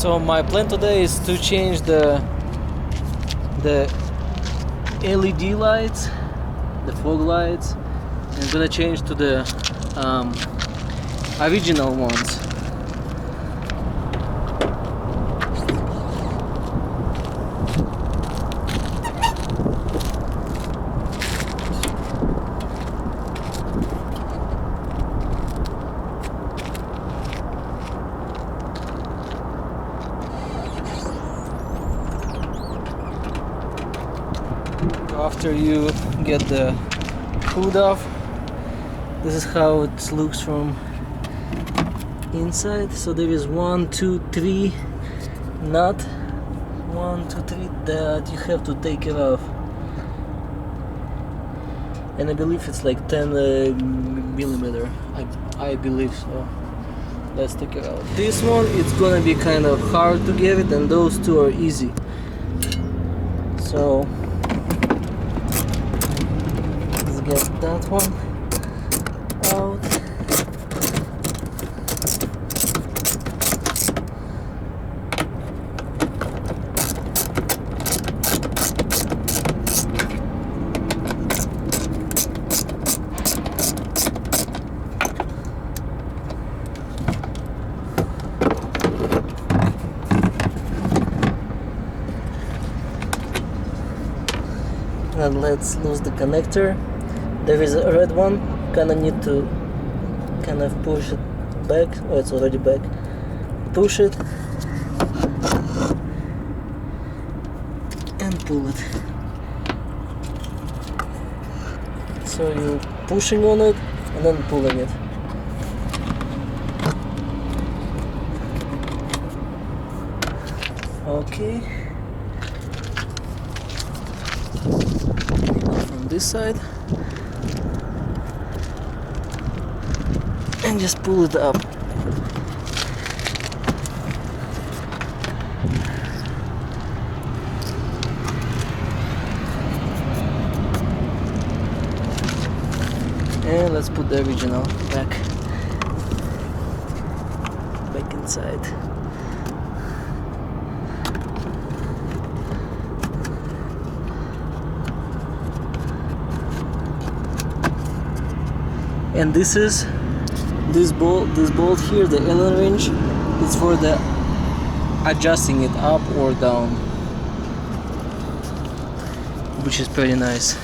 So my plan today is to change the LED lights, the fog lights. I'm gonna change to the original ones. After you get the hood off, this is how it looks from inside. So there is 1, 2, 3 nut, 1, 2, 3 that you have to take it off, and I believe it's like 10 millimeter. I believe so. Let's take it out. This one, it's gonna be kind of hard to get it, and those two are easy. So let's get that one out. And let's lose the connector. There is a red one, kinda need to kind of push it back. Oh, it's already back. Push it and pull it. So you're pushing on it and then pulling it. Okay. From this side. And just pull it up. And let's put the original back inside. And this is this bolt here, the Allen wrench, is for the adjusting it up or down, which is pretty nice.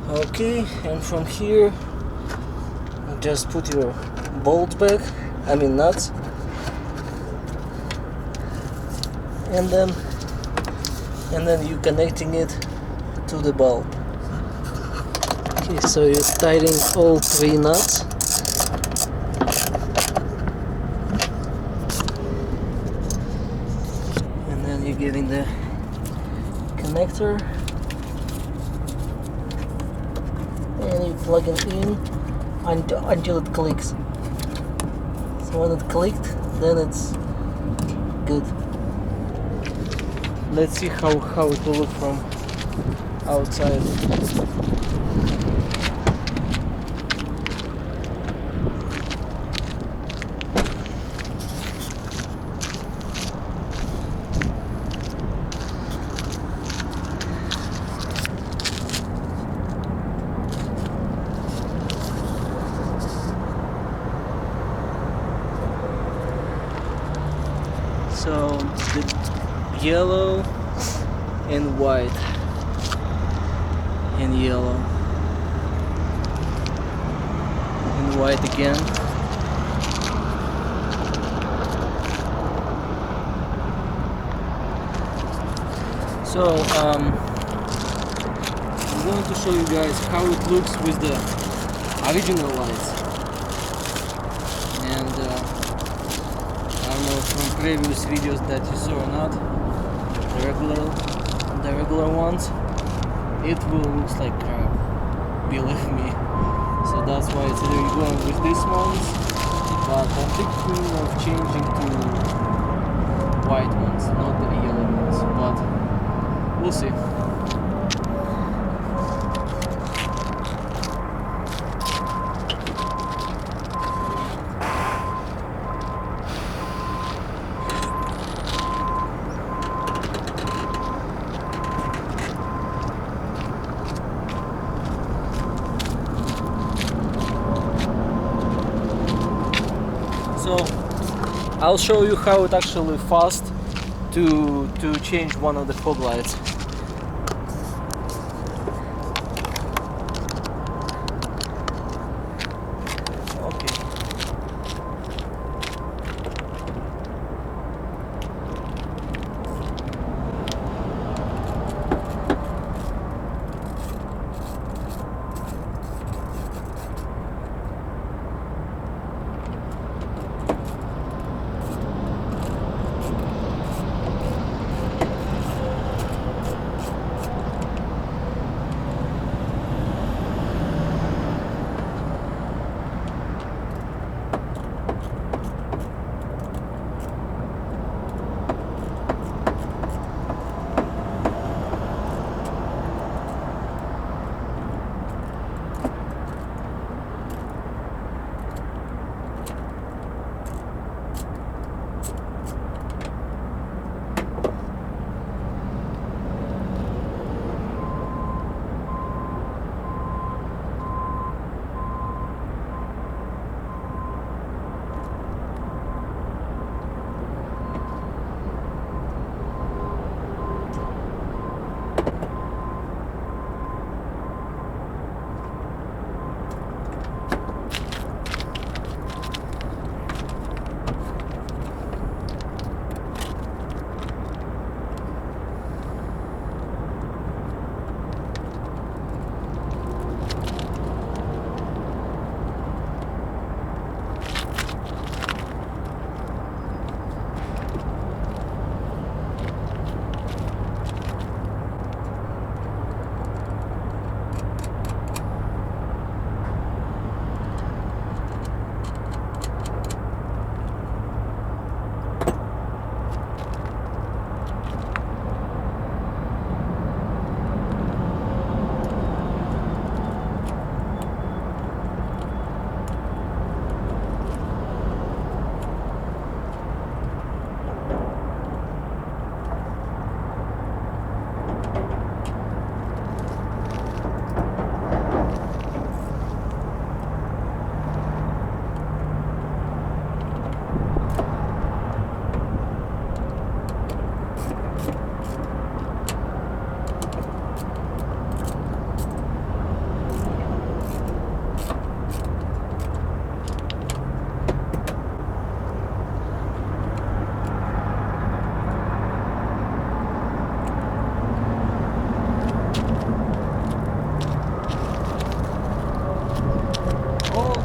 Okay, and from here just put your bolt back, nuts, and then you connecting it to the bulb. Okay, so you're tightening all 3 nuts. And then you're giving the connector. And you plug it in until it clicks. So when it clicked, then it's good. Let's see how it will look from outside. So the yellow and white and yellow and white again. So I'm going to show you guys how it looks with the original lights. And I don't know from previous videos that you saw or not, the regular ones, it will looks like crap, believe me. So that's why it's really going with these ones, but I'm thinking of changing to white ones, not the yellow ones, but we'll see. I'll show you how it actually fast to change one of the fog lights. Okay.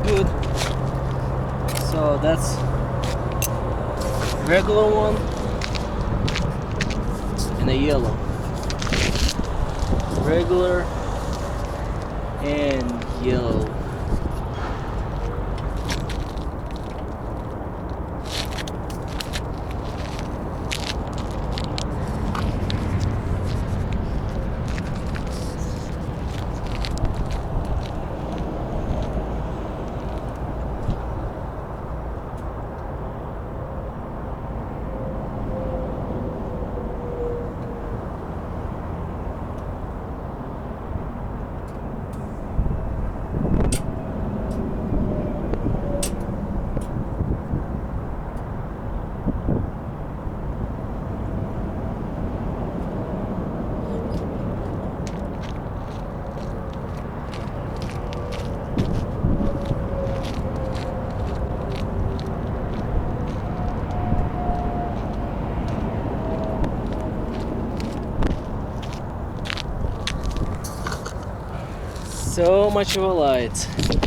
Good. So that's regular one and a yellow. Regular and yellow. So much of a light.